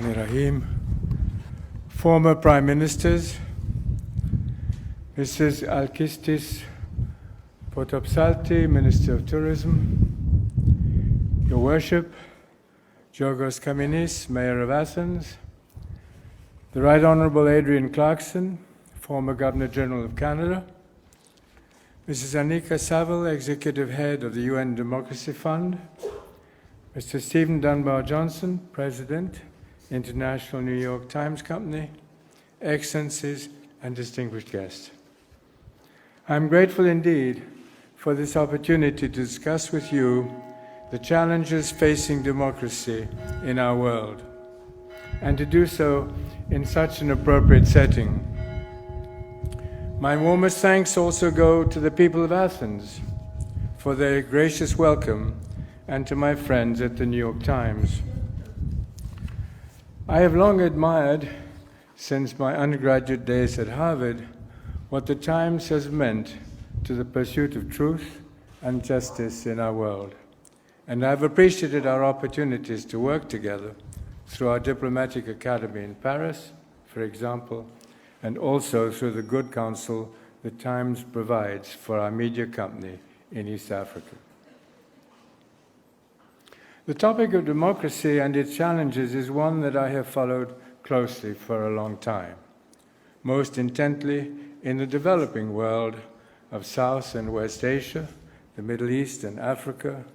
Rahim, former Prime Ministers, Mrs. Alkistis Potopsalti, Minister of Tourism, Your Worship, Georgos Kaminis, Mayor of Athens, the Right Honourable Adrian Clarkson, former Governor-General of Canada, Mrs. Annika Saville, Executive Head of the UN Democracy Fund, Mr. Stephen Dunbar Johnson, President, International New York Times Company, Excellencies and distinguished guests. I'm grateful indeed for this opportunity to discuss with you the challenges facing democracy in our world, and to do so in such an appropriate setting. My warmest thanks also go to the people of Athens for their gracious welcome, and to my friends at the New York Times. I have long admired, since my undergraduate days at Harvard, what the Times has meant to the pursuit of truth and justice in our world. And I've appreciated our opportunities to work together through our diplomatic academy in Paris, for example, and also through the good counsel the Times provides for our media company in East Africa. The topic of democracy and its challenges is one that I have followed closely for a long time, most intently in the developing world of South and West Asia, the Middle East and Africa,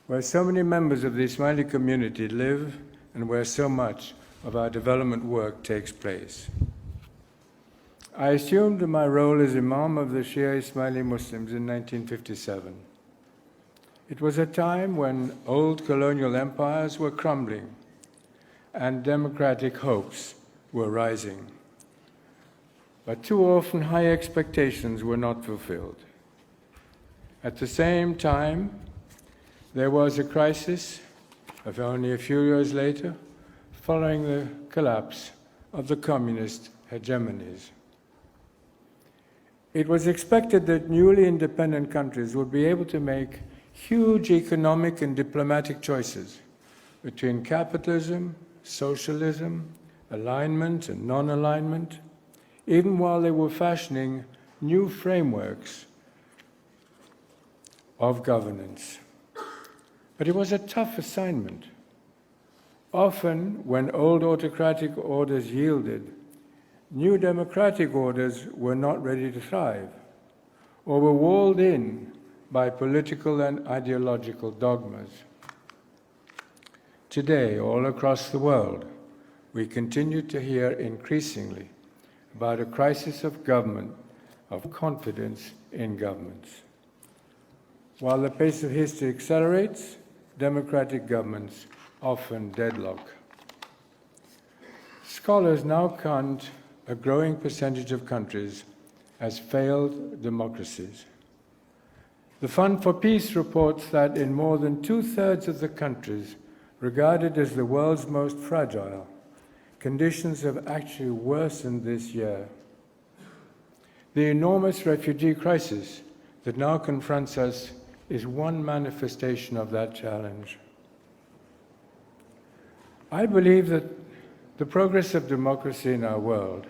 where so many members of the Ismaili community live and where so much of our development work takes place. I assumed my role as Imam of the Shia Ismaili Muslims in 1957. It was a time when old colonial empires were crumbling and democratic hopes were rising. But too often high expectations were not fulfilled. At the same time, there was a crisis of only a few years later, following the collapse of the communist hegemonies. It was expected that newly independent countries would be able to make huge economic and diplomatic choices between capitalism, socialism, alignment and non-alignment, even while they were fashioning new frameworks of governance. But it was a tough assignment. Often, when old autocratic orders yielded, new democratic orders were not ready to thrive, or were walled in by political and ideological dogmas. Today, all across the world, we continue to hear increasingly about a crisis of government, of confidence in governments. While the pace of history accelerates, democratic governments often deadlock. Scholars now count a growing percentage of countries as failed democracies. The Fund for Peace reports that in more than 2/3 of the countries regarded as the world's most fragile, conditions have actually worsened this year. The enormous refugee crisis that now confronts us is one manifestation of that challenge. I believe that the progress of democracy in our world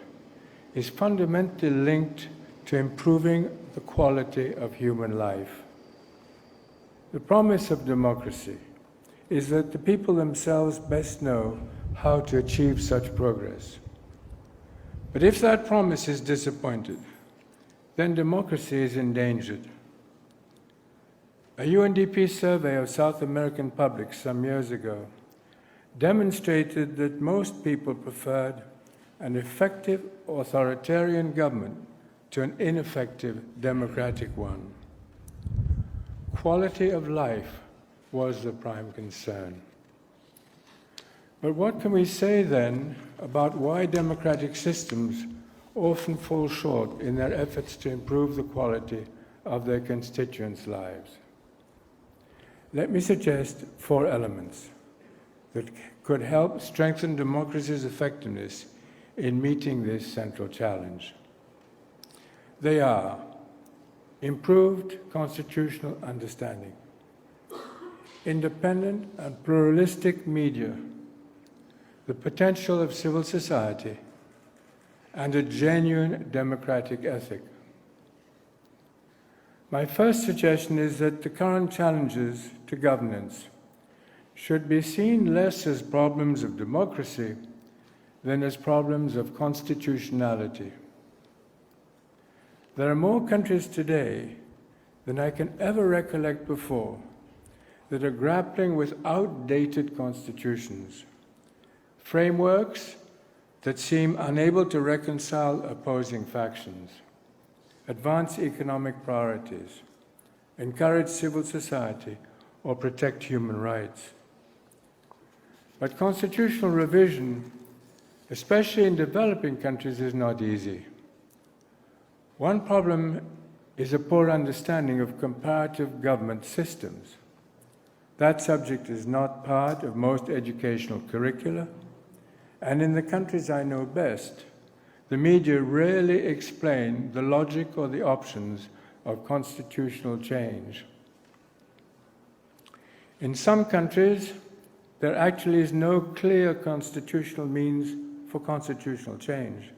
is fundamentally linked to improving the quality of human life. The promise of democracy is that the people themselves best know how to achieve such progress. But if that promise is disappointed, then democracy is endangered. A UNDP survey of South American publics some years ago demonstrated that most people preferred an effective authoritarian government to an ineffective democratic one. Quality of life was the prime concern. But what can we say then about why democratic systems often fall short in their efforts to improve the quality of their constituents' lives? Let me suggest 4 elements that could help strengthen democracy's effectiveness in meeting this central challenge. They are improved constitutional understanding, independent and pluralistic media, the potential of civil society, and a genuine democratic ethic. My first suggestion is that the current challenges to governance should be seen less as problems of democracy than as problems of constitutionality. There are more countries today than I can ever recollect before that are grappling with outdated constitutions, frameworks that seem unable to reconcile opposing factions, advance economic priorities, encourage civil society, or protect human rights. But constitutional revision, especially in developing countries, is not easy. One problem is a poor understanding of comparative government systems. That subject is not part of most educational curricula, and in the countries I know best, the media rarely explain the logic or the options of constitutional change. In some countries, there actually is no clear constitutional means for constitutional change.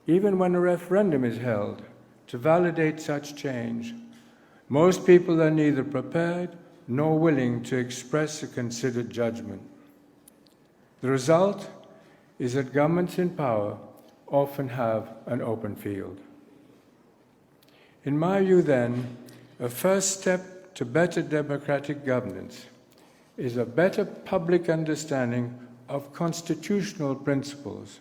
Even when a referendum is held to validate such change, most people are neither prepared nor willing to express a considered judgment. The result is that governments in power often have an open field. In my view, then, a first step to better democratic governance is a better public understanding of constitutional principles.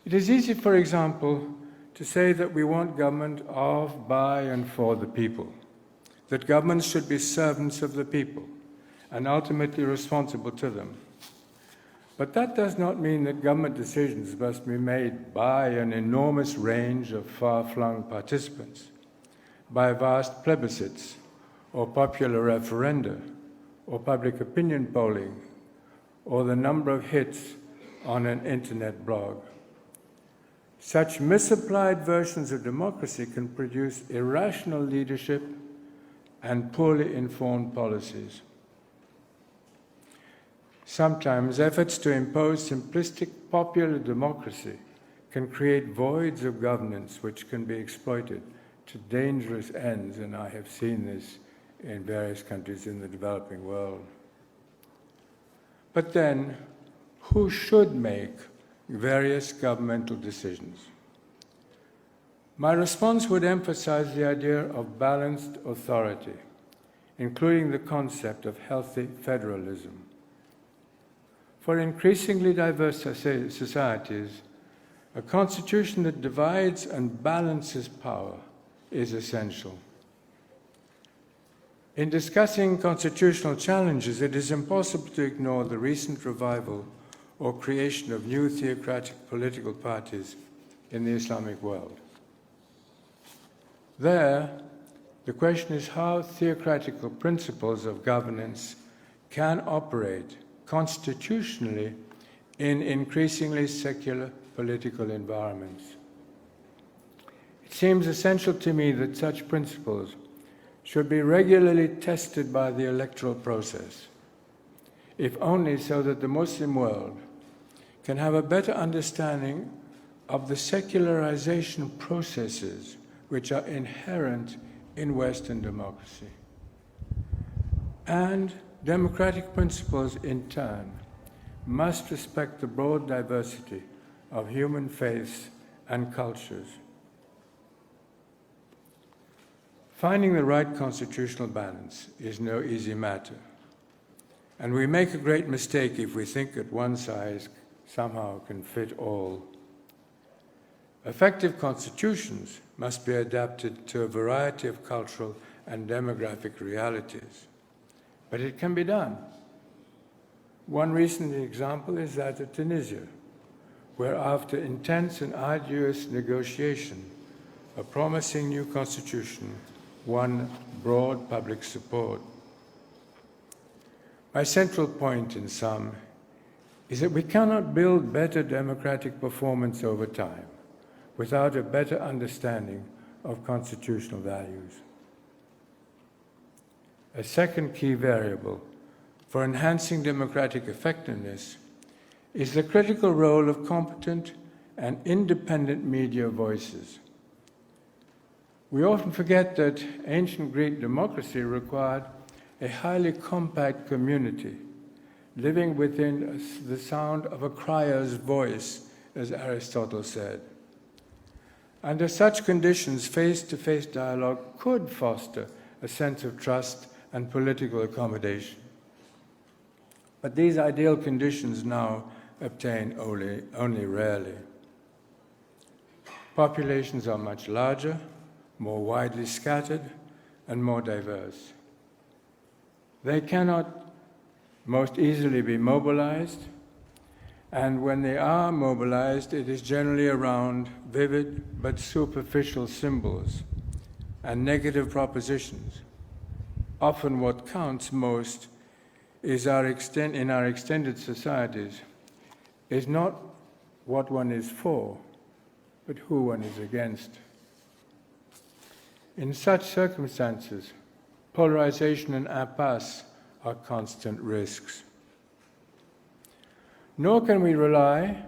It is easy, for example, to say that we want government of, by, and for the people, that governments should be servants of the people and ultimately responsible to them. But that does not mean that government decisions must be made by an enormous range of far-flung participants, by vast plebiscites, or popular referenda, or public opinion polling, or the number of hits on an internet blog. Such misapplied versions of democracy can produce irrational leadership and poorly informed policies. Sometimes efforts to impose simplistic popular democracy can create voids of governance which can be exploited to dangerous ends, and I have seen this in various countries in the developing world. But then, who should make various governmental decisions? My response would emphasize the idea of balanced authority, including the concept of healthy federalism. For increasingly diverse societies, a constitution that divides and balances power is essential. In discussing constitutional challenges, it is impossible to ignore the recent revival or creation of new theocratic political parties in the Islamic world. There, the question is how theocratical principles of governance can operate constitutionally in increasingly secular political environments. It seems essential to me that such principles should be regularly tested by the electoral process, if only so that the Muslim world can have a better understanding of the secularization processes which are inherent in Western democracy. And democratic principles, in turn, must respect the broad diversity of human faiths and cultures. Finding the right constitutional balance is no easy matter, and we make a great mistake if we think that one size somehow can fit all. Effective constitutions must be adapted to a variety of cultural and demographic realities, but it can be done. One recent example is that of Tunisia, where after intense and arduous negotiation, a promising new constitution won broad public support. My central point, in sum, is that we cannot build better democratic performance over time without a better understanding of constitutional values. A second key variable for enhancing democratic effectiveness is the critical role of competent and independent media voices. We often forget that ancient Greek democracy required a highly compact community, living within the sound of a crier's voice, as Aristotle said. Under such conditions, face-to-face dialogue could foster a sense of trust and political accommodation. But these ideal conditions now obtain only rarely. Populations are much larger, more widely scattered, and more diverse. They cannot most easily be mobilized, and when they are mobilized, it is generally around vivid but superficial symbols and negative propositions. Often what counts most is in our extended societies is not what one is for, but who one is against. In such circumstances, polarization and impasse are constant risks. Nor can we rely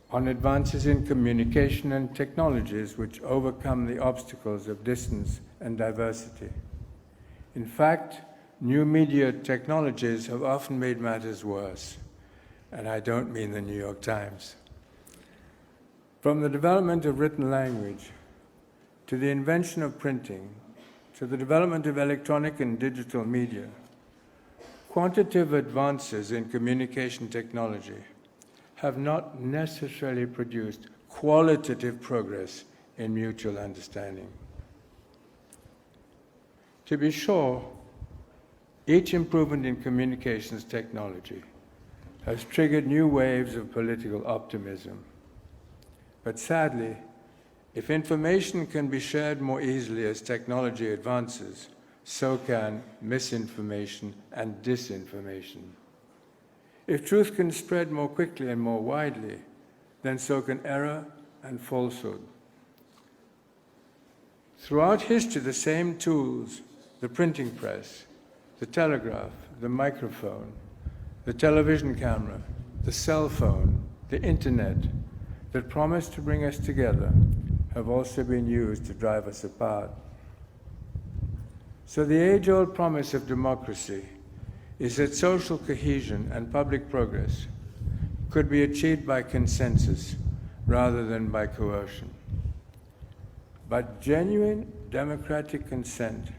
on advances in communication and technologies which overcome the obstacles of distance and diversity. In fact, new media technologies have often made matters worse, and I don't mean the New York Times. From the development of written language, to the invention of printing, to the development of electronic and digital media, quantitative advances in communication technology have not necessarily produced qualitative progress in mutual understanding. To be sure, each improvement in communications technology has triggered new waves of political optimism. But sadly, if information can be shared more easily as technology advances, so can misinformation and disinformation. If truth can spread more quickly and more widely, then so can error and falsehood. Throughout history, the same tools, the printing press, the telegraph, the microphone, the television camera, the cell phone, the internet, that promise to bring us together, have also been used to drive us apart. So the age-old promise of democracy is that social cohesion and public progress could be achieved by consensus rather than by coercion. But genuine democratic consent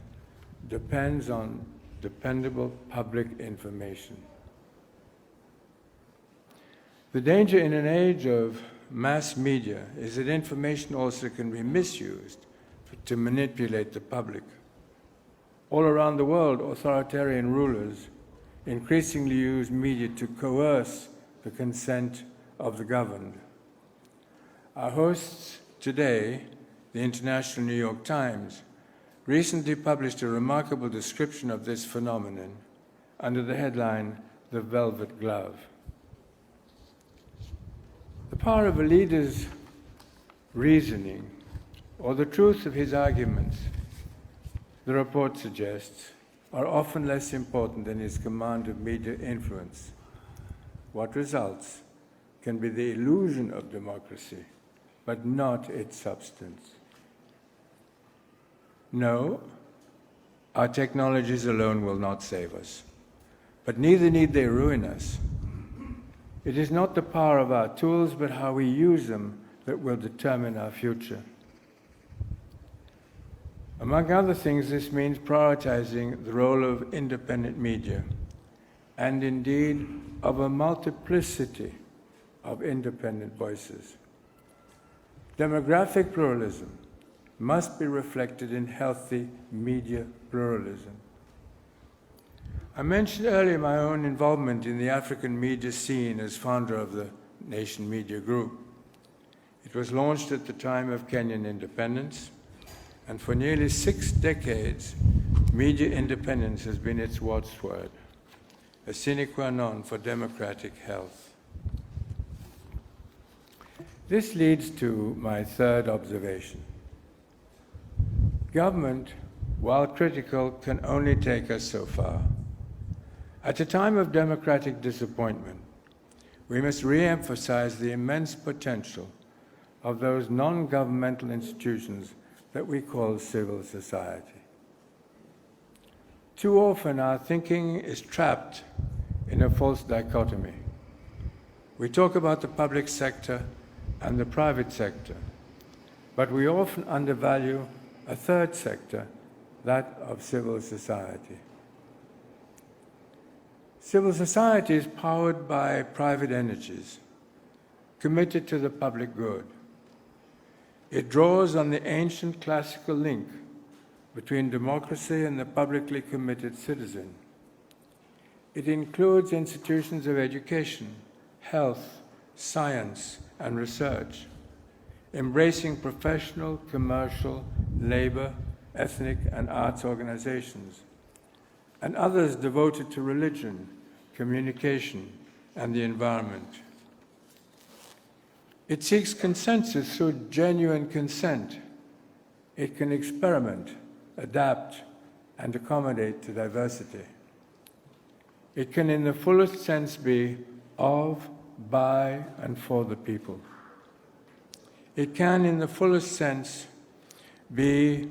depends on dependable public information. The danger in an age of mass media is that information also can be misused to manipulate the public. All around the world, authoritarian rulers increasingly use media to coerce the consent of the governed. Our hosts today, the International New York Times, recently published a remarkable description of this phenomenon under the headline, "The Velvet Glove." The power of a leader's reasoning or the truth of his arguments, the report suggests, are often less important than his command of media influence. What results can be the illusion of democracy, but not its substance. No, our technologies alone will not save us, but neither need they ruin us. It is not the power of our tools, but how we use them that will determine our future. Among other things, this means prioritizing the role of independent media, and indeed of a multiplicity of independent voices. Demographic pluralism must be reflected in healthy media pluralism. I mentioned earlier my own involvement in the African media scene as founder of the Nation Media Group. It was launched at the time of Kenyan independence, and for nearly 6 decades, media independence has been its watchword, a sine qua non for democratic health. This leads to my third observation. Government, while critical, can only take us so far. At a time of democratic disappointment, we must re-emphasize the immense potential of those non-governmental institutions that we call civil society. Too often our thinking is trapped in a false dichotomy. We talk about the public sector and the private sector, but we often undervalue a third sector, that of civil society. Civil society is powered by private energies, committed to the public good. It draws on the ancient classical link between democracy and the publicly committed citizen. It includes institutions of education, health, science, and research, embracing professional, commercial, labor, ethnic, and arts organizations, and others devoted to religion, communication, and the environment. It seeks consensus through genuine consent. It can experiment, adapt, and accommodate to diversity. It can, in the fullest sense, be of, by, and for the people. It can, in the fullest sense, be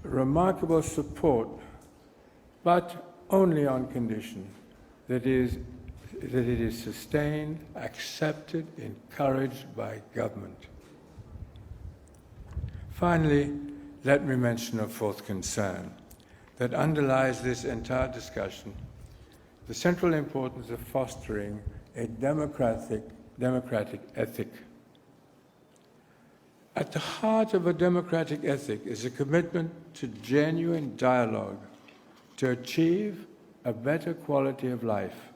remarkable support, but only on condition that it is sustained, accepted, encouraged by government. Finally, let me mention a fourth concern that underlies this entire discussion: the central importance of fostering a democratic ethic. At the heart of a democratic ethic is a commitment to genuine dialogue to achieve a better quality of life,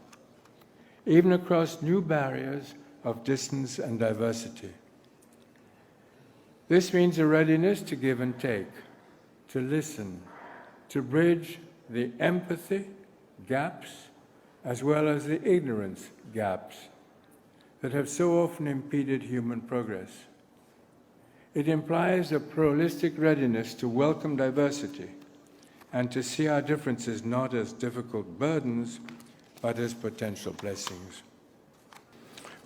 even across new barriers of distance and diversity. This means a readiness to give and take, to listen, to bridge the empathy gaps as well as the ignorance gaps that have so often impeded human progress. It implies a pluralistic readiness to welcome diversity and to see our differences not as difficult burdens, but as potential blessings.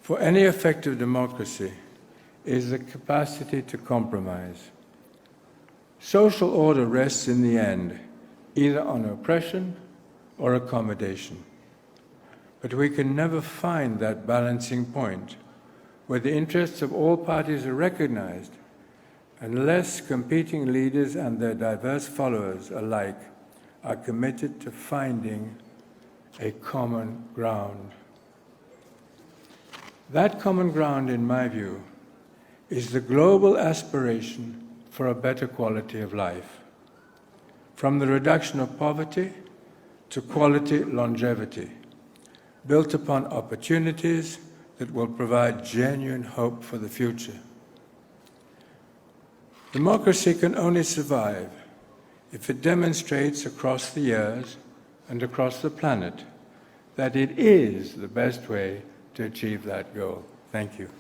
For any effective democracy is the capacity to compromise. Social order rests in the end either on oppression or accommodation. But we can never find that balancing point where the interests of all parties are recognized unless competing leaders and their diverse followers alike are committed to finding a common ground. That common ground, in my view, is the global aspiration for a better quality of life, from the reduction of poverty to quality longevity, built upon opportunities that will provide genuine hope for the future. Democracy can only survive if it demonstrates across the years and across the planet that it is the best way to achieve that goal. Thank you.